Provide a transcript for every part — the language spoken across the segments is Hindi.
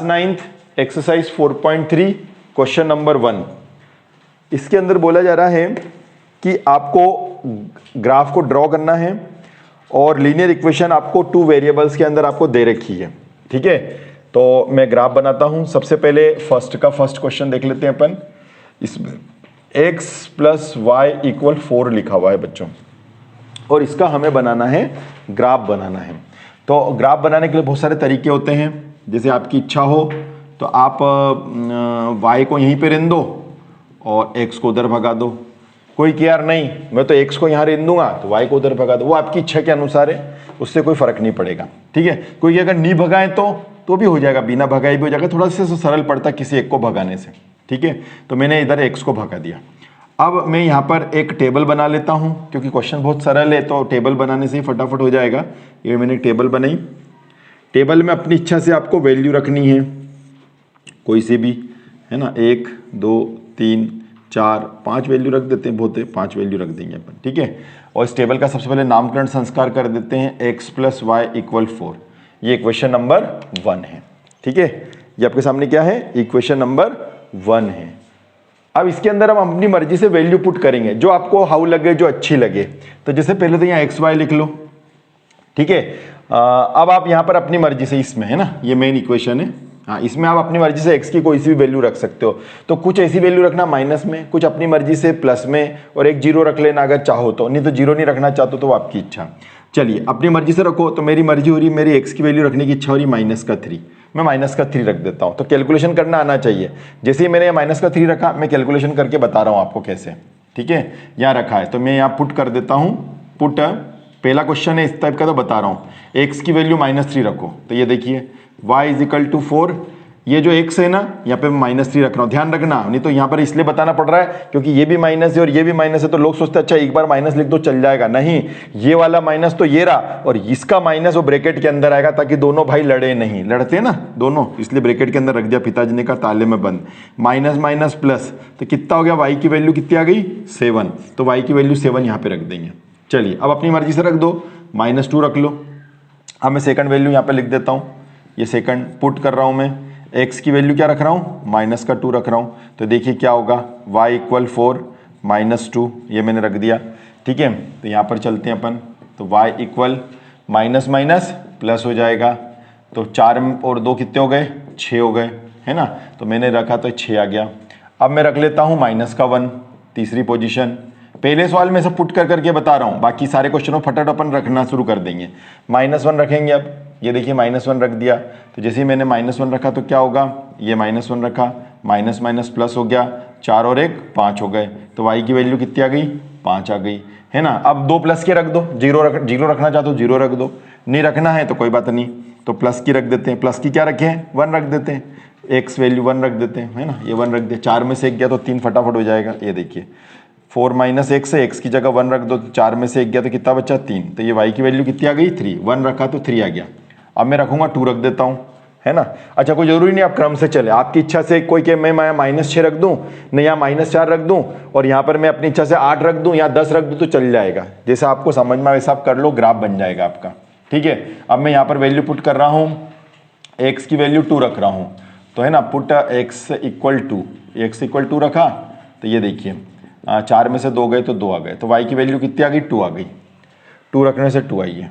9th exercise 4.3 question number 1। इसके अंदर बोला जा रहा है कि आपको ग्राफ को ड्रॉ करना है और लीनियर इक्वेशन आपको 2 वेरिएबल्स के अंदर आपको दे रखी है। ठीक है, तो मैं ग्राफ बनाता हूं। सबसे पहले फर्स्ट क्वेश्चन देख लेते हैं अपन। इसमें x प्लस वाई इक्वल 4 लिखा हुआ है बच्चों, और इसका हमें बनाना है, ग्राफ बनाना है। तो ग्राफ बनाने के लिए बहुत सारे तरीके होते हैं। जैसे आपकी इच्छा हो तो आप y को यहीं पे रहने दो और x को उधर भगा दो। कोई कि यार नहीं, मैं तो x को यहाँ रहने दूंगा तो y को उधर भगा दो, वो आपकी इच्छा के अनुसार है, उससे कोई फर्क नहीं पड़ेगा। ठीक है, कोई अगर नहीं भगाए तो भी हो जाएगा, बिना भगाए भी हो जाएगा, थोड़ा सा सरल पड़ता किसी एक को भगाने से। ठीक है, तो मैंने इधर x को भगा दिया। अब मैं यहाँ पर एक टेबल बना लेता हूँ, क्योंकि क्वेश्चन बहुत सरल है तो टेबल बनाने से ही फटाफट हो जाएगा। ये मैंने टेबल बनाई। टेबल में अपनी इच्छा से आपको वैल्यू रखनी है, कोई सी भी, है ना। 1 2 3 4 5 वैल्यू रख देते हैं, बहुत है, 5 वैल्यू रख देंगे अपन। ठीक है, और इस टेबल का सबसे पहले नामकरण संस्कार कर देते हैं, x प्लस वाई इक्वल 4। ये इक्वेशन नंबर 1 है। ठीक है, ये आपके सामने क्या है, इक्वेशन नंबर 1 है। अब इसके अंदर हम अपनी मर्जी से वैल्यू पुट करेंगे, जो आपको हाउ लगे, जो अच्छी लगे। तो जैसे पहले तो यहाँ एक्स वाई लिख लो। ठीक है, अब आप यहाँ पर अपनी मर्जी से, इसमें है ना, ये मेन इक्वेशन है, हाँ, इसमें आप अपनी मर्जी से एक्स की कोई सी भी वैल्यू रख सकते हो। तो कुछ ऐसी वैल्यू रखना माइनस में, कुछ अपनी मर्जी से प्लस में, और एक जीरो रख लेना अगर चाहो तो, नहीं तो जीरो नहीं रखना चाहते तो वो आपकी इच्छा। चलिए, अपनी मर्जी से रखो। तो मेरी मर्जी हो रही, मेरी एक्स की वैल्यू रखने की इच्छा हो रही -3, मैं -3 रख देता हूँ। तो कैलकुलेशन करना आना चाहिए। जैसे ही मैंने -3 रखा, मैं कैलकुलेशन करके बता रहा हूँ आपको कैसे। ठीक है, यहाँ रखा है तो मैं यहाँ पुट कर देता हूँ। पुट, पहला क्वेश्चन है इस टाइप का, तो बता रहा हूँ। एक्स की वैल्यू -3 रखो, तो ये देखिए y = 4। ये जो x है ना, यहाँ पे मैं -3 रख रहा हूँ, ध्यान रखना। नहीं तो यहाँ पर इसलिए बताना पड़ रहा है क्योंकि ये भी माइनस है और ये भी माइनस है, तो लोग सोचते हैं अच्छा एक बार माइनस लिख दो चल जाएगा। नहीं, ये वाला माइनस तो ये रहा, और इसका माइनस वो ब्रैकेट के अंदर आएगा, ताकि दोनों भाई लड़े नहीं। लड़ते हैं ना दोनों, इसलिए ब्रैकेट के अंदर रख दिया, पिताजी ने कहा ताले में बंद। माइनस माइनस प्लस, तो कितना हो गया, y की वैल्यू कितनी आ गई, 7। तो y की वैल्यू 7 यहाँ पे रख देंगे। चलिए, अब अपनी मर्जी से रख दो, -2 रख लो। अब मैं सेकंड वैल्यू यहाँ पे लिख देता हूँ, ये सेकंड पुट कर रहा हूँ मैं। x की वैल्यू क्या रख रहा हूँ, -2 रख रहा हूँ। तो देखिए क्या होगा, y = 4 -2, ये मैंने रख दिया। ठीक है, तो यहाँ पर चलते हैं अपन। तो y equal minus minus plus हो जाएगा, तो 4 और 2 कितने हो गए, 6 हो गए, है ना। तो मैंने रखा तो 6 आ गया। अब मैं रख लेता हूँ -1, तीसरी पोजीशन। पहले सवाल में सब पुट कर करके बता रहा हूँ, बाकी सारे क्वेश्चनों फटाफट अपन रखना शुरू कर देंगे। -1 रखेंगे। अब ये देखिए -1 रख दिया, तो जैसे ही मैंने -1 रखा तो क्या होगा, ये -1 रखा, माइनस माइनस प्लस हो गया, 4 और 1 5 हो गए। तो y की वैल्यू कितनी आ गई, 5 आ गई, है ना। अब 2 प्लस के रख दो, जीरो रखना चाहते हो 0 रख दो, नहीं रखना है तो कोई बात नहीं, तो प्लस की रख देते हैं। प्लस की क्या रखे हैं, 1 रख देते हैं, x वैल्यू 1 रख देते हैं, है ना। ये 1 रख दिया, 4 में से 1 गया तो 3 फटाफट हो जाएगा। ये देखिए 4 - x से x की जगह 1 रख दो, तो 4 में से 1 गया तो कितना बचा, 3। तो ये y की वैल्यू कितनी आ गई, 3। 1 रखा तो 3 आ गया। अब मैं रखूंगा 2 रख देता हूँ, है ना। अच्छा, कोई जरूरी नहीं आप क्रम से चले, आपकी इच्छा से कोई के मैं -6 रख दूं, नहीं यहाँ -4 रख दूं, और यहाँ पर मैं अपनी इच्छा से 8 रख दूं या 10 रख दूं, तो चल जाएगा। जैसे आपको समझ में वैसा आप कर लो, ग्राफ बन जाएगा आपका। ठीक है, अब मैं यहाँ पर वैल्यू पुट कर रहा हूँ, x की वैल्यू 2 रख रहा हूँ, तो है ना, पुट x = 2 रखा, तो ये देखिए 4 में से 2 गए तो 2 आ गए, तो y की वैल्यू कितनी आ गई, 2 आ गई। 2 रखने से 2 आई है।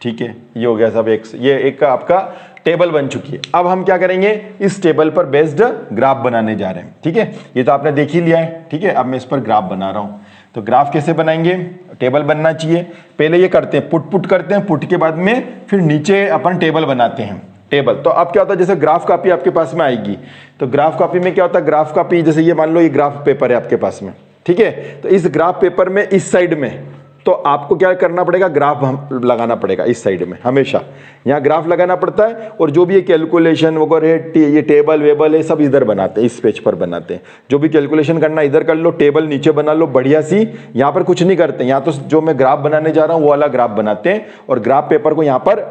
ठीक है, ये हो गया सब x, ये एक आपका टेबल बन चुकी है। अब हम क्या करेंगे, इस टेबल पर बेस्ड ग्राफ बनाने जा रहे हैं। ठीक है, ये तो आपने देख ही लिया है। ठीक है, अब मैं इस पर ग्राफ बना रहा हूँ। तो ग्राफ कैसे बनाएंगे, टेबल बनना चाहिए। पहले ये करते हैं, पुट करते हैं, पुट के बाद में फिर नीचे अपन टेबल बनाते हैं। टेबल तो अब क्या होता है, जैसे ग्राफ कॉपी आपके पास में आएगी, तो ग्राफ कॉपी में क्या होता है, ग्राफ कॉपी जैसे ये मान लो ये ग्राफ पेपर है आपके पास में। ठीक है, तो इस ग्राफ पेपर में इस साइड में तो आपको क्या करना पड़ेगा, ग्राफ लगाना पड़ेगा इस साइड में, हमेशा यहाँ ग्राफ लगाना पड़ता है। और जो भी ये कैलकुलेशन वगैरह, ये टेबल वेबल है, सब इधर बनाते हैं, इस पेज पर बनाते हैं। जो भी कैलकुलेशन करना इधर कर लो, टेबल नीचे बना लो बढ़िया सी। यहाँ पर कुछ नहीं करते, यहाँ तो जो मैं ग्राफ बनाने जा रहा हूँ वो वाला ग्राफ बनाते हैं, और ग्राफ पेपर को यहाँ पर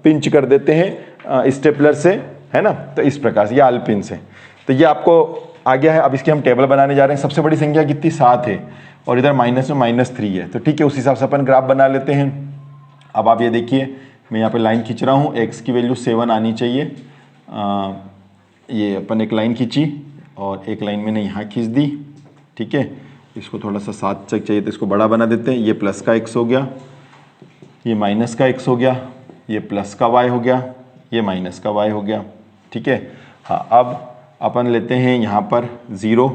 पिंच कर देते हैं स्टेपलर से, है ना। तो इस प्रकार से, या आलपिन से। तो ये आपको आ गया है। अब इसके हम टेबल बनाने जा रहे हैं। सबसे बड़ी संख्या कितनी, 7 है, और इधर माइनस में -3 है, तो ठीक है, उस हिसाब से अपन ग्राफ बना लेते हैं। अब आप ये देखिए, मैं यहाँ पे लाइन खींच रहा हूँ, x की वैल्यू 7 आनी चाहिए, ये अपन एक लाइन खींची और एक लाइन मैंने यहाँ खींच दी, ठीक है। इसको थोड़ा सा साथ तक चाहिए तो इसको बड़ा बना देते हैं। ये प्लस का x हो गया, ये माइनस का x हो गया, ये प्लस का y हो गया, ये माइनस का y हो गया, ठीक है। हाँ, अब अपन लेते हैं यहाँ पर 0,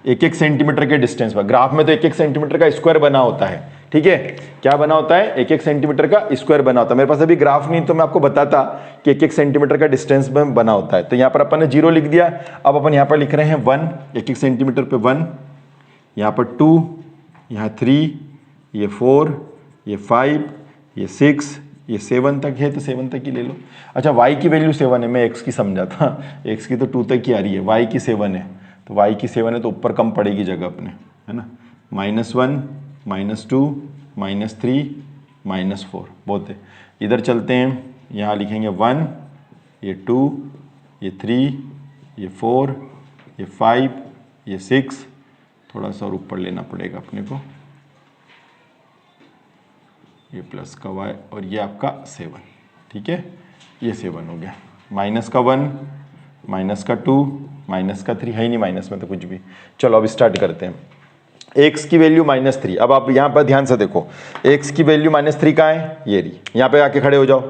1-1 सेंटीमीटर के डिस्टेंस पर। ग्राफ में तो 1-1 सेंटीमीटर का स्क्वायर बना होता है, ठीक है। क्या बना होता है? 1-1 सेंटीमीटर का स्क्वायर बना होता है। मेरे पास अभी ग्राफ नहीं तो मैं आपको बताता कि 1-1 सेंटीमीटर का डिस्टेंस में बना होता है। तो यहाँ पर अपन ने 0 लिख दिया। अब अपन यहाँ पर लिख रहे हैं 1, 1-1 सेंटीमीटर पे 1, यहाँ पर 2, यहाँ 3, ये 4, ये 5, ये 6, ये 7 तक है तो 7 तक ही ले लो। अच्छा, y की वैल्यू 7 है, मैं x की समझा था, x की तो 2 तक ही आ रही है, y की 7 है, तो y की 7 है तो ऊपर कम पड़ेगी जगह अपने, है ना। -1, -2, -3, -4 बहुत है। इधर चलते हैं, यहाँ लिखेंगे 1, ये 2, ये 3, ये 4, ये 5, ये 6, थोड़ा सा और ऊपर लेना पड़ेगा अपने को, ये प्लस का y और ये आपका 7, ठीक है। ये 7 हो गया, माइनस का 1, माइनस का 2, माइनस का 3 है ही नहीं माइनस में तो कुछ भी। चलो अब स्टार्ट करते हैं। x की वैल्यू -3। अब आप यहाँ पर ध्यान से देखो, x की वैल्यू -3 कहाँ है? ये रही। यहाँ पे आके खड़े हो जाओ,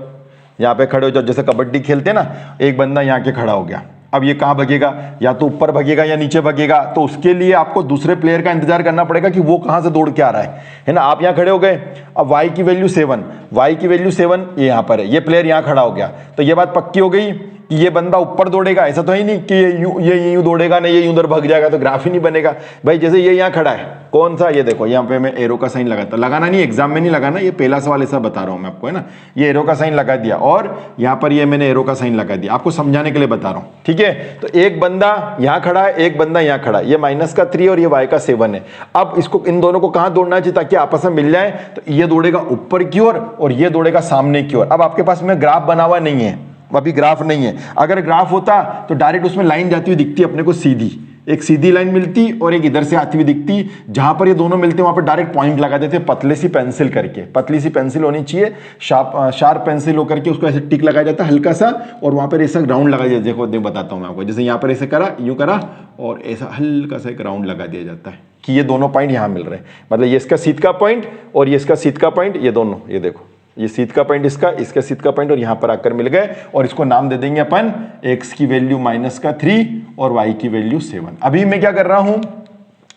यहाँ पे खड़े हो जाओ। जैसे कबड्डी खेलते हैं ना, एक बंदा यहाँ के खड़ा हो गया। अब ये कहाँ भगेगा? या तो ऊपर भगेगा या नीचे भगेगा। तो उसके लिए आपको दूसरे प्लेयर का इंतजार करना पड़ेगा कि वो कहाँ से दौड़ के आ रहा है ना। आप यहाँ खड़े हो गए। अब y की वैल्यू 7, y की वैल्यू 7 ये यहाँ पर है, ये प्लेयर यहाँ खड़ा हो गया। तो ये बात पक्की हो गई कि ये बंदा ऊपर दौड़ेगा। ऐसा तो है नहीं कि ये यूं दौड़ेगा नहीं, ये यूं उधर भग जाएगा, तो ग्राफ ही नहीं बनेगा भाई। जैसे ये यहाँ खड़ा है, कौन सा? ये देखो, यहाँ पे मैं एरो का साइन लगाता, लगाना नहीं, एग्जाम में नहीं लगाना, ये पहला सवाल ऐसा बता रहा हूँ मैं आपको, है ना। ये एरो का साइन लगा दिया और यहाँ पर ये मैंने एरो का साइन लगा दिया, आपको समझाने के लिए बता रहा हूँ, ठीक है। तो एक बंदा यहाँ खड़ा है, एक बंदा यहाँ खड़ा है, ये -3 और ये y का 7 है। अब इसको, इन दोनों को कहाँ दौड़ना चाहिए ताकि आपस में मिल जाए? तो ये दौड़ेगा ऊपर की ओर और ये दौड़ेगा सामने की ओर। अब आपके पास में ग्राफ बना हुआ नहीं है, अभी ग्राफ नहीं है। अगर ग्राफ होता तो डायरेक्ट उसमें लाइन जाती हुई दिखती अपने को सीधी, एक सीधी लाइन मिलती और एक इधर से आती हुई दिखती। जहां पर ये दोनों मिलते हैं वहां पर डायरेक्ट पॉइंट लगा देते पतले सी पेंसिल करके। पतली सी पेंसिल होनी चाहिए, शार्प पेंसिल होकर के उसको ऐसे टिक लगाया जाता है हल्का सा, और वहां पर ऐसा राउंड लगाया जाता है। देखो बताता हूं मैं आपको, जैसे यहाँ पर ऐसे करा, यूं करा और ऐसा हल्का सा एक राउंड लगा दिया जाता है कि ये दोनों पॉइंट यहाँ मिल रहे हैं। मतलब ये इसका सीध का पॉइंट और ये इसका सीध का पॉइंट, ये दोनों, ये देखो, ये सीध का पॉइंट इसका सीध का पॉइंट और यहाँ पर आकर मिल गए। और इसको नाम दे देंगे अपन, x की वैल्यू -3 और y की वैल्यू 7। अभी मैं क्या कर रहा हूं,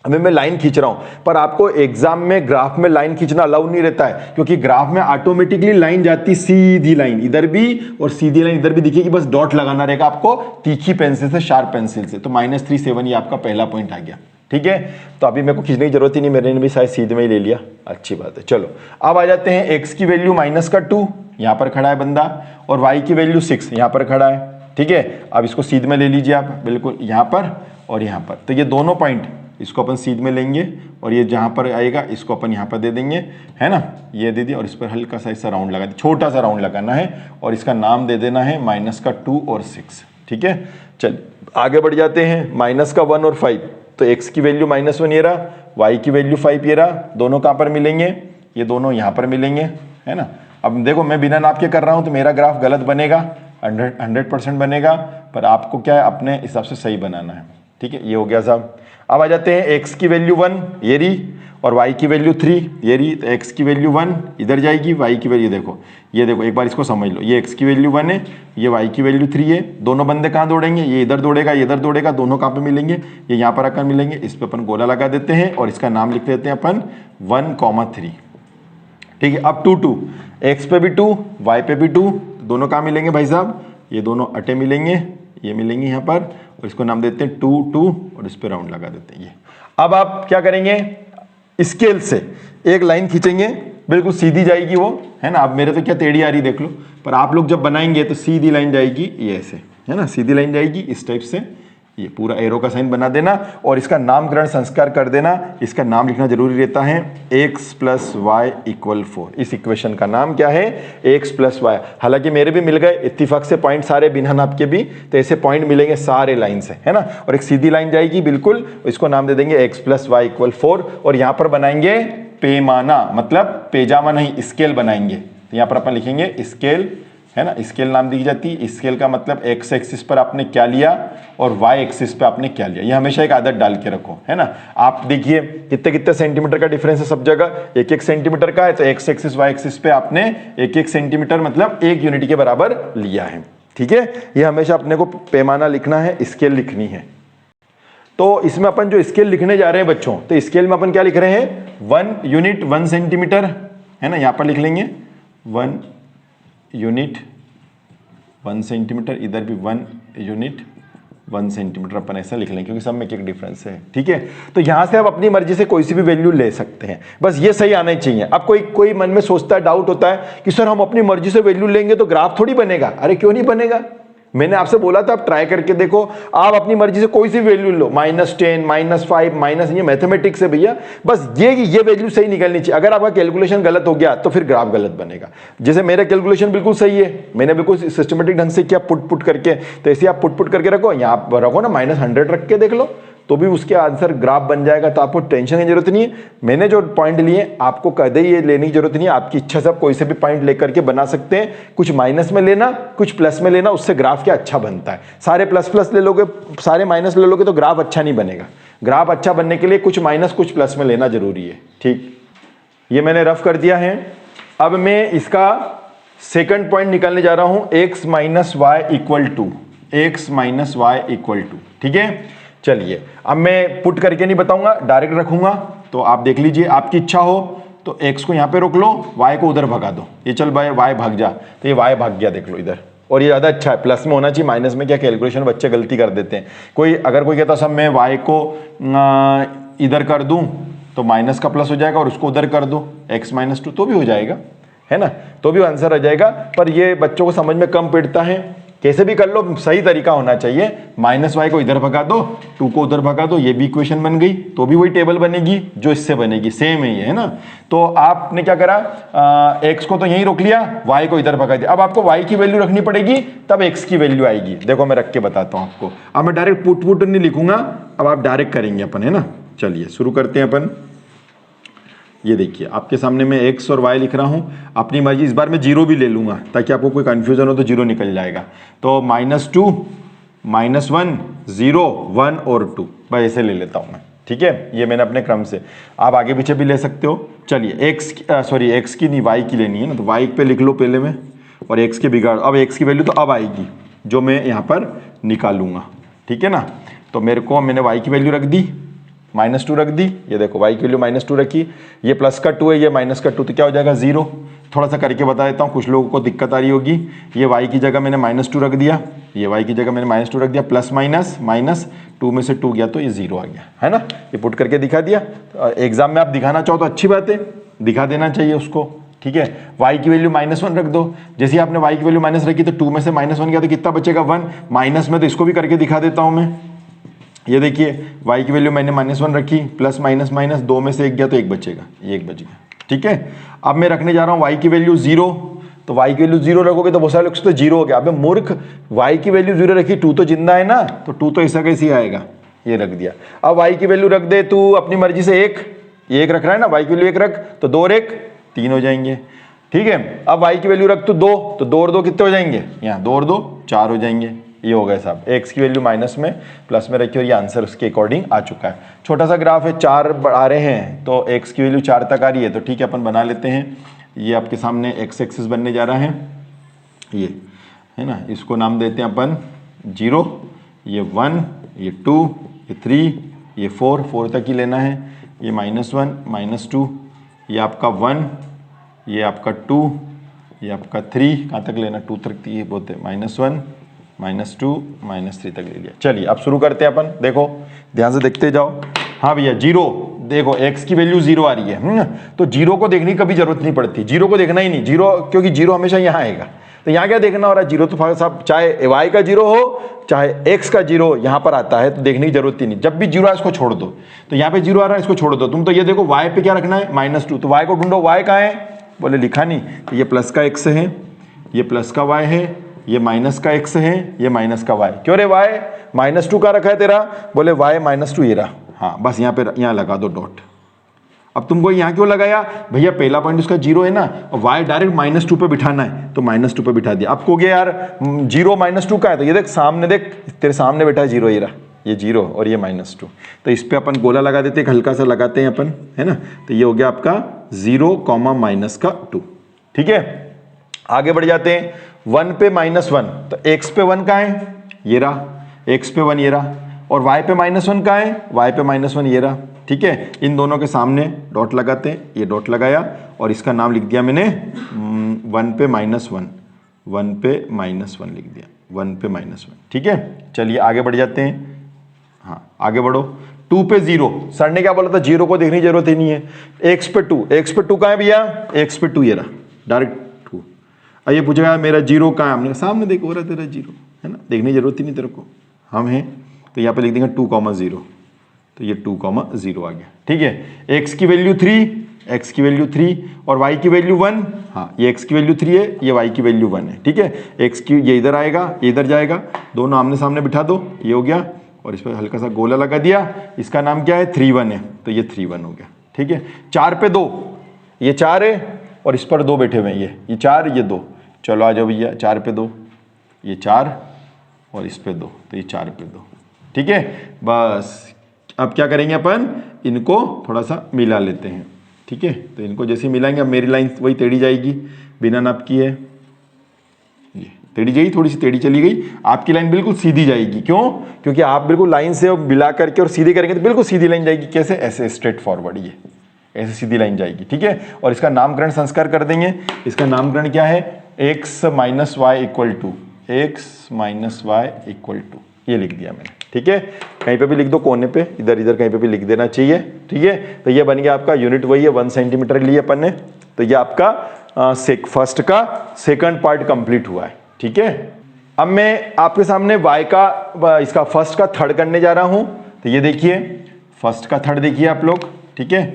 अभी मैं लाइन खींच रहा हूं, पर आपको एग्जाम में ग्राफ में लाइन खींचना अलाउ नहीं रहता है, क्योंकि ग्राफ में ऑटोमेटिकली लाइन जाती, सीधी लाइन इधर भी और सीधी लाइन इधर भी दिखेगी, बस डॉट लगाना रहेगा आपको तीखी पेंसिल से, शार्प पेंसिल से। तो -3, 7 ये आपका पहला पॉइंट आ गया, ठीक है। तो अभी मेरे को खींचने की जरूरत ही नहीं, मैंने भी शायद सीधे में ही ले लिया, अच्छी बात है। चलो अब आ जाते हैं, x की वैल्यू -2 यहाँ पर खड़ा है बंदा, और y की वैल्यू 6 यहाँ पर खड़ा है, ठीक है। अब इसको सीध में ले लीजिए आप, बिल्कुल यहाँ पर और यहाँ पर। तो ये दोनों पॉइंट इसको अपन सीध में लेंगे और ये जहाँ पर आएगा इसको अपन यहाँ पर दे देंगे, है ना। ये दे दिया और इस पर हल्का सा ऐसा राउंड लगा, छोटा सा राउंड लगाना है और इसका नाम दे देना है -2 और 6, ठीक है। चल आगे बढ़ जाते हैं, -1 और 5। तो x की वैल्यू -1 ये रहा, y की वैल्यू 5 ये रहा। दोनों कहाँ पर मिलेंगे? ये दोनों यहाँ पर मिलेंगे, है ना। अब देखो मैं बिना नाप के कर रहा हूँ तो मेरा ग्राफ गलत बनेगा, 100% बनेगा, पर आपको क्या है अपने हिसाब से सही बनाना है, ठीक है। ये हो गया साहब। अब आ जाते हैं, x की वैल्यू 1 ये रही और y की वैल्यू 3 ये रही। तो x की वैल्यू 1 इधर जाएगी, y की वैल्यू देखो, ये देखो एक बार इसको समझ लो, ये x की वैल्यू 1 है, ये y की वैल्यू 3 है। दोनों बंदे कहाँ दौड़ेंगे? ये इधर दौड़ेगा, ये इधर दौड़ेगा, दोनों कहाँ पे मिलेंगे? ये यहाँ पर आकर मिलेंगे। इस पर अपन गोला लगा देते हैं और इसका नाम लिख देते हैं अपन 1,3, ठीक है। अब 2 x पे भी 2, y पे भी 2, दोनों कहाँ मिलेंगे भाई साहब? ये दोनों अटे मिलेंगे, ये मिलेंगे यहाँ पर, और इसको नाम देते हैं 2 और इस पर राउंड लगा देते हैं ये। अब आप क्या करेंगे? स्केल से एक लाइन खींचेंगे, बिल्कुल सीधी जाएगी वो, है ना। अब मेरे तो क्या टेढ़ी आ रही देख लो, पर आप लोग जब बनाएंगे तो सीधी लाइन जाएगी, ये ऐसे, है ना, सीधी लाइन जाएगी इस टाइप से। ये पूरा एरो का साइन बना देना और इसका नामकरण संस्कार कर देना। इसका नाम लिखना जरूरी रहता है, x + y = 4। इस इक्वेशन का नाम क्या है? x + y। हालांकि मेरे भी मिल गए इत्तेफाक से पॉइंट सारे, बिना नाप के भी, तो ऐसे पॉइंट मिलेंगे सारे लाइन से, है ना। और एक सीधी लाइन जाएगी बिल्कुल, इसको नाम दे देंगे x + y = 4। और यहाँ पर बनाएंगे पैमाना, मतलब पेजामा नहीं, स्केल बनाएंगे। तो यहाँ पर अपन लिखेंगे स्केल, है ना। स्केल नाम दी जाती है। स्केल का मतलब x एक्सिस पर आपने क्या लिया? और वाई एक्सिस पे आपने क्या लिया। ये हमेशा एक आदत डाल के रखो, है ना। आप देखिए कितने कितने सेंटीमीटर का डिफरेंस है सब जगह, एक एक सेंटीमीटर का है, तो एक्स एक्सिस वाई एक्सिस पे आपने एक एक सेंटीमीटर मतलब एक यूनिट के बराबर लिया है, ठीक है। ये हमेशा अपने को पैमाना लिखना है, स्केल लिखनी है। तो इसमें अपन जो स्केल लिखने जा रहे हैं बच्चों, तो स्केल में अपन क्या लिख रहे हैं, 1 यूनिट 1 सेंटीमीटर, है ना। यहां पर लिख लेंगे 1 यूनिट 1 सेंटीमीटर, इधर भी 1 यूनिट 1 सेंटीमीटर अपन ऐसा लिख लेंगे क्योंकि सब में एक डिफरेंस है, ठीक है। तो यहां से आप अपनी मर्जी से कोई सी भी वैल्यू ले सकते हैं, बस ये सही आना ही चाहिए। अब कोई मन में सोचता है, डाउट होता है कि सर हम अपनी मर्जी से वैल्यू लेंगे तो ग्राफ थोड़ी बनेगा। अरे क्यों नहीं बनेगा, मैंने आपसे बोला था आप ट्राई करके देखो। आप अपनी मर्जी से कोई सी वैल्यू लो, -10 -5 माइनस, ये मैथमेटिक्स है भैया। बस ये वैल्यू सही निकलनी चाहिए। अगर आपका कैलकुलेशन गलत हो गया तो फिर ग्राफ गलत बनेगा। जैसे मेरा कैलकुलेशन बिल्कुल सही है, मैंने बिल्कुल सिस्टमेटिक ढंग से किया पुट करके, तो ऐसे आप पुट करके रखो, यहाँ आप रखो ना -100 रख के देख लो, तो भी उसके आंसर ग्राफ बन जाएगा। तो आपको टेंशन की जरूरत नहीं है। मैंने जो पॉइंट लिए आपको कदे ये लेने की जरूरत नहीं है, आपकी इच्छा से आप कोई से भी पॉइंट लेकर के बना सकते हैं। कुछ माइनस में लेना, कुछ प्लस में लेना, उससे ग्राफ क्या अच्छा बनता है। सारे प्लस ले लोगे, सारे माइनस ले लोगे तो ग्राफ अच्छा नहीं बनेगा। ग्राफ अच्छा बनने के लिए कुछ माइनस कुछ प्लस में लेना जरूरी है, ठीक। ये मैंने रफ कर दिया है। अब मैं इसका सेकंड पॉइंट निकालने जा रहा हूं, x minus y equal to, x minus y equal to, ठीक है। चलिए अब मैं पुट करके नहीं बताऊंगा, डायरेक्ट रखूंगा, तो आप देख लीजिए। आपकी इच्छा हो तो x को यहां पे रोक लो, y को उधर भगा दो। ये चल भाई y भाग जा, तो ये y भाग गया, देख लो इधर। और ये ज़्यादा अच्छा है, प्लस में होना चाहिए, माइनस में क्या कैलकुलेशन बच्चे गलती कर देते हैं। अगर कोई कहता सब मैं y को इधर कर दूं तो माइनस का प्लस हो जाएगा, और उसको उधर कर दो x -2 तो भी हो जाएगा, है ना, तो भी आंसर आ जाएगा। पर ये बच्चों को समझ में कम पड़ता है। कैसे भी कर लो, सही तरीका होना चाहिए। -y को इधर भगा दो, 2 को उधर भगा दो, ये भी इक्वेशन बन गई, तो भी वही टेबल बनेगी जो इससे बनेगी, सेम है ये, है ना। तो आपने क्या करा, x को तो यहीं रोक लिया, y को इधर भगा दिया। अब आपको y की वैल्यू रखनी पड़ेगी, तब x की वैल्यू आएगी। देखो मैं रख के बताता हूं आपको। अब मैं डायरेक्ट पुट नहीं लिखूंगा, अब आप डायरेक्ट करेंगे अपन, है ना। चलिए शुरू करते हैं अपन। ये देखिए आपके सामने मैं x और y लिख रहा हूं, अपनी मर्जी। इस बार मैं 0 भी ले लूंगा ताकि आपको कोई कंफ्यूजन हो तो 0 निकल जाएगा। तो -2 -1 0 1 और 2, बस ऐसे ले लेता हूं मैं, ठीक है। ये मैंने अपने क्रम से, आप आगे पीछे भी ले सकते हो। चलिए x की नहीं y की लेनी है ना, तो y पे लिख लो पहले में, और x के बिगाड़। अब x की वैल्यू तो अब आएगी जो मैं यहाँ पर निकालूंगा, ठीक है ना। तो मैंने y की वैल्यू रख दी, -2 रख दी। ये देखो y की वैल्यू -2 रखी, ये प्लस का 2 है, ये माइनस का 2, तो क्या हो जाएगा 0। थोड़ा सा करके बता देता हूँ, कुछ लोगों को दिक्कत आ रही होगी। ये y की जगह मैंने -2 रख दिया, ये y की जगह मैंने -2 रख दिया, प्लस माइनस 2 में से 2 गया तो ये 0 आ गया, है ना। ये पुट करके दिखा दिया। एग्जाम में आप दिखाना चाहो तो अच्छी बात है, दिखा देना चाहिए उसको, ठीक है। y की वैल्यू -1 रख दो। जैसे ही आपने y की वैल्यू माइनस रखी तो 2 में से -1 गया तो कितना बचेगा 1। माइनस में तो इसको भी करके दिखा देता हूँ मैं। ये देखिए y की वैल्यू मैंने -1 रखी, प्लस माइनस 2 में से 1 गया तो 1 बचेगा, ये 1 बच गया, ठीक है। अब मैं रखने जा रहा हूँ y की वैल्यू 0, तो y की वैल्यू 0 रखोगे तो बहुत सारे लोग तो 0 हो गया। अबे मूर्ख, y की वैल्यू 0 रखी, 2 तो जिंदा है ना, तो 2 तो ऐसा कैसे आएगा, ये रख दिया। अब y की वैल्यू रख दे तू अपनी मर्जी से 1 रख रहा है ना, y की वैल्यू 1 रख, तो 2 और 1 3 हो जाएंगे, ठीक है। अब y की वैल्यू रख तो 2, तो 2 और 2 कितने हो जाएंगे, यहाँ 2 और 2 4 हो जाएंगे। ये हो गए साहब, x की वैल्यू माइनस में प्लस में रखी और ये आंसर उसके अकॉर्डिंग आ चुका है। छोटा सा ग्राफ है, 4 आ रहे हैं तो x की वैल्यू 4 तक आ रही है, तो ठीक है अपन बना लेते हैं। ये आपके सामने x एक्सिस बनने जा रहा है, ये है ना, इसको नाम देते हैं अपन 0, ये 1, ये 2, ये 3, ये 4 तक ही लेना है। ये -1 -2, ये आपका 1, ये आपका 2, ये आपका 3, कहाँ तक लेना, 2 तक ये बोलते हैं, -1 -2 -3 तक ले लिया। चलिए अब शुरू करते हैं अपन। देखो ध्यान से देखते जाओ। हाँ भैया 0, देखो x की वैल्यू 0 आ रही है, तो 0 को देखने की कभी जरूरत नहीं पड़ती, 0 को देखना ही नहीं, 0 क्योंकि 0 हमेशा यहाँ आएगा। तो यहाँ क्या देखना हो रहा है, 0 तो साहब चाहे y का 0 हो चाहे x का 0 यहाँ पर आता है, तो देखने की जरूरत ही नहीं। जब भी 0 है इसको छोड़ दो, तो यहाँ पे 0 आ रहा है इसको छोड़ दो। तुम तो ये देखो y पे क्या रखना है -2, तो y को ढूंढो, y कहाँ है, बोले लिखा नहीं, तो ये प्लस का x है, ये प्लस का y है, ये माइनस का x है, ये माइनस का y। क्यों रे y -2 का रखा है तेरा, बोले y -2 ये रहा। हाँ बस यहाँ पे यहाँ लगा दो डॉट, अब तुमको यहाँ क्यों लगाया भैया, पहला पॉइंट उसका 0 है ना, और y डायरेक्ट -2 पे बिठाना है तो -2 पे बिठा दिया। अब कहोगे यार 0 -2 का है, तो ये देख सामने, देख तेरे सामने बैठा है 0, ये रहा, ये 0 और ये -2, तो इस पे अपन गोला लगा देते हैं, हल्का सा लगाते हैं अपन, है ना। तो ये हो गया आपका 0, -2। ठीक है, आगे बढ़ जाते हैं। 1 पे -1, तो x पे 1 कहाँ है, ये रहा, x पे 1 ये रहा, और y पे -1 कहाँ है, y पे -1 ये रहा। ठीक है, इन दोनों के सामने डॉट लगाते हैं, ये डॉट लगाया और इसका नाम लिख दिया मैंने 1 पे -1, 1 पे -1 लिख दिया, 1 पे -1। ठीक है, चलिए आगे बढ़ जाते हैं। हाँ आगे बढ़ो। 2 पे 0, सर ने क्या बोला था, 0 को देखने की जरूरत ही नहीं है। x पे 2, x पे 2 कहाँ है भैया, x पे 2 ये रहा, डायरेक्ट 2। अब ये पूछेगा मेरा 0 कहाँ है, हमने सामने देखो हो रहा तेरा 0, है ना, देखने की जरूरत ही नहीं तेरे को, हम हैं। तो यहाँ पे लिख देंगे 2,0, तो ये 2,0 आ गया। ठीक है, x की वैल्यू 3, x की वैल्यू 3 और y की वैल्यू 1। हाँ, ये x की वैल्यू 3 है, ये y की वैल्यू 1 है। ठीक है, x की ये इधर आएगा, ये इधर जाएगा, दोनों आमने सामने बिठा दो, ये हो गया, और इस पर हल्का सा गोला लगा दिया, इसका नाम क्या है 3,1 है, तो ये 3,1 हो गया। ठीक है, 4 पे 2, ये 4 है और इस पर 2 बैठे हुए हैं, ये 4 ये 2, चलो आ जाओ भैया, 4 पे 2, ये 4 और इस पे 2, तो ये 4 पे 2। ठीक है, बस अब क्या करेंगे अपन, इनको थोड़ा सा मिला लेते हैं। ठीक है, तो इनको जैसे मिलाएंगे, अब मेरी लाइन वही टेढ़ी जाएगी, बिना नाप की है, ये टेढ़ी जाएगी, थोड़ी सी टेढ़ी चली गई, आपकी लाइन बिल्कुल सीधी जाएगी। क्यों, क्योंकि आप बिल्कुल लाइन से मिला करके और सीधी करेंगे तो बिल्कुल सीधी लाइन जाएगी। कैसे, ऐसे स्ट्रेट फॉरवर्ड, ये ऐसे सीधी लाइन जाएगी। ठीक है, और इसका नामकरण संस्कार कर देंगे। इसका नामकरण क्या है, x - y = x - y = ये लिख दिया मैंने। ठीक है, कहीं पे भी लिख दो, कोने पे, इधर इधर कहीं पे भी लिख देना चाहिए। ठीक है, तो ये बन गया आपका, यूनिट वही है 1 सेंटीमीटर लिए अपन ने। तो ये आपका फर्स्ट का सेकंड पार्ट कंप्लीट हुआ है। ठीक है, अब मैं आपके सामने y का इसका फर्स्ट का थर्ड करने जा रहा हूं। तो ये देखिए फर्स्ट का थर्ड देखिए आप लोग। ठीक है,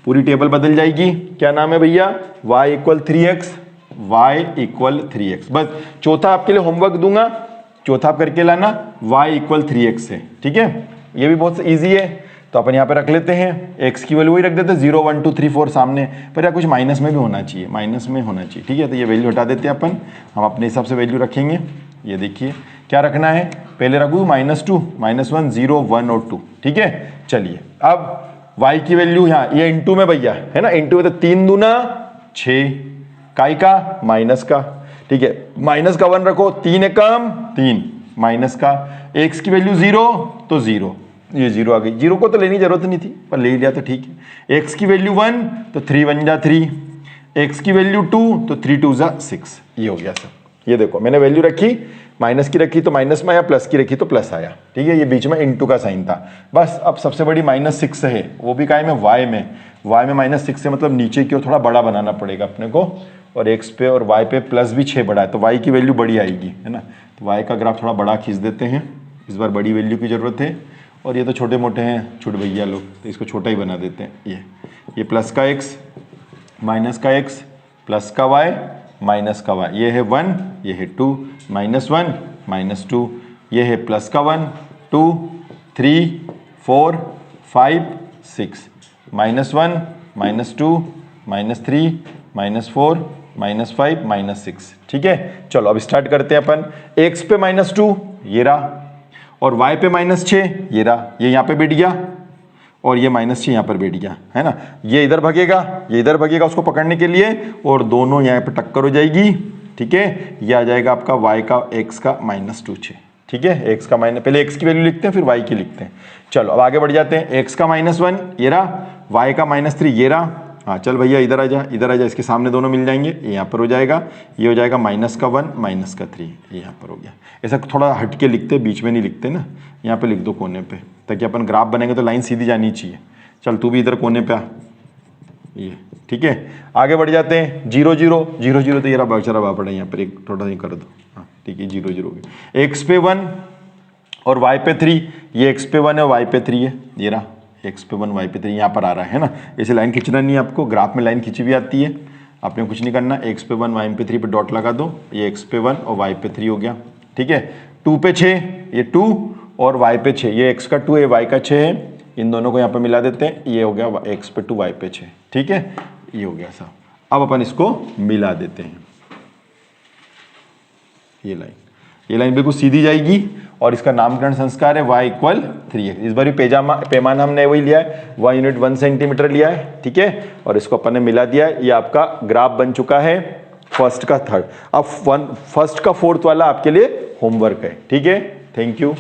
पूरी टेबल बदल जाएगी। क्या नाम है भैया, y = 3x, y = 3x। बस चौथा आपके लिए होमवर्क दूंगा, चौथा आप करके लाना, y = 3x है। ठीक है, ये भी बहुत इजी है, तो अपन यहाँ पे रख लेते हैं, x की वैल्यू वही रख देते हैं 0 1 2 3 4 सामने, पर यार कुछ माइनस में भी होना चाहिए, माइनस में होना चाहिए। ठीक है, तो ये वैल्यू हटा देते हैं अपन, हम अपने हिसाब से वैल्यू रखेंगे। ये देखिए क्या रखना है, पहले रखूँ -2, -1 0 1 और 2। ठीक है, चलिए अब y की वैल्यू यहाँ, ये इंटू में भैया है ना, इंटू में तो 3 दूना 6, काय का, माइनस का। ठीक है, माइनस का 1 रखो, 3 है कम 3, माइनस का, x की वैल्यू 0 तो 0, ये 0 आ गई, 0 को तो लेने की जरूरत नहीं थी पर ले लिया तो ठीक है। x की वैल्यू 1 तो 3 1 जा 3, x की वैल्यू 2 तो 3 2 जा 6, ये हो गया सब। ये देखो मैंने वैल्यू रखी, माइनस की रखी तो माइनस में आया, प्लस की रखी तो प्लस आया। ठीक है, ये बीच में इंटू का साइन था। बस अब सबसे बड़ी -6 है, वो भी काय में, y में, y में -6 है, मतलब नीचे की ओर थोड़ा बड़ा बनाना पड़ेगा अपने को, और x पे और y पे प्लस भी 6 बड़ा है, तो y की वैल्यू बड़ी आएगी, है ना। तो y का ग्राफ थोड़ा बड़ा खींच देते हैं, इस बार बड़ी वैल्यू की ज़रूरत है, और ये तो छोटे मोटे हैं छुट भैया लोग, तो इसको छोटा ही बना देते हैं। ये प्लस का x, माइनस का x, प्लस का y, माइनस का y, ये है 1, ये है 2, -1 -2, ये है प्लस का 1 2 3 4 5 6, -1 -2 -3 -4 -5 -6। ठीक है, चलो अब स्टार्ट करते हैं अपन। x पे -2 ये रहा, और y पे -6 ये रहा, ये यहाँ पे बैठ गया, और ये -6 यहाँ पर बैठ गया, है ना। ये इधर भगेगा, ये इधर भगेगा उसको पकड़ने के लिए, और दोनों यहाँ पे टक्कर हो जाएगी। ठीक है, ये आ जाएगा आपका y का x का -2 6। ठीक है, x का माइनस, पहले x की वैल्यू लिखते हैं फिर y की लिखते हैं। चलो अब आगे बढ़ जाते हैं। x का -1 ये रहा, y का -3 ये रहा। हाँ चल भैया इधर आ जा, इधर आ जा, इसके सामने दोनों मिल जाएंगे, ये यहाँ पर हो जाएगा, ये हो जाएगा -1 -3, ये यहाँ पर हो गया। ऐसा थोड़ा हट के लिखते, बीच में नहीं लिखते ना, यहाँ पे लिख दो कोने पे, ताकि अपन ग्राफ बनेंगे तो लाइन सीधी जानी चाहिए। चल तू भी इधर कोने पे आ, ये ठीक है। आगे बढ़ जाते हैं। 0 0 0 0, तो ये रहा बेचारा बापड़ है, यहाँ पर एक थोड़ा सा कर दो। हाँ ठीक है, 0 0 हो गया। x पे 1 और y पे 3, ये x पे 1 है y पे 3 है, ये रहा x पे 1 y पे 3 यहाँ पर आ रहा है ना। ऐसे लाइन खींचना नहीं है आपको, ग्राफ में लाइन खींची भी आती है, आपने कुछ नहीं करना। x पे 1 y पे 3 पे डॉट लगा दो, ये x पे 1 और y पे 3 हो गया। ठीक है, 2 पे 6 ये 2 और y पे 6, ये x का 2 है y का 6 है, इन दोनों को यहाँ पे मिला देते हैं, ये हो गया एक्स पे 2 वाई पे 6, ठीक है, ये हो गया साहब। अब अपन इसको मिला देते हैं, ये लाइन बिल्कुल सीधी जाएगी और इसका नामकरण संस्कार है y = 3x। इस बार भी पैमाना हमने वही लिया है, 1 यूनिट 1 सेंटीमीटर लिया है, ठीक है, और इसको अपन ने मिला दिया है। ये आपका ग्राफ बन चुका है फर्स्ट का थर्ड। अब फर्स्ट का फोर्थ वाला आपके लिए होमवर्क है, ठीक है। Thank you.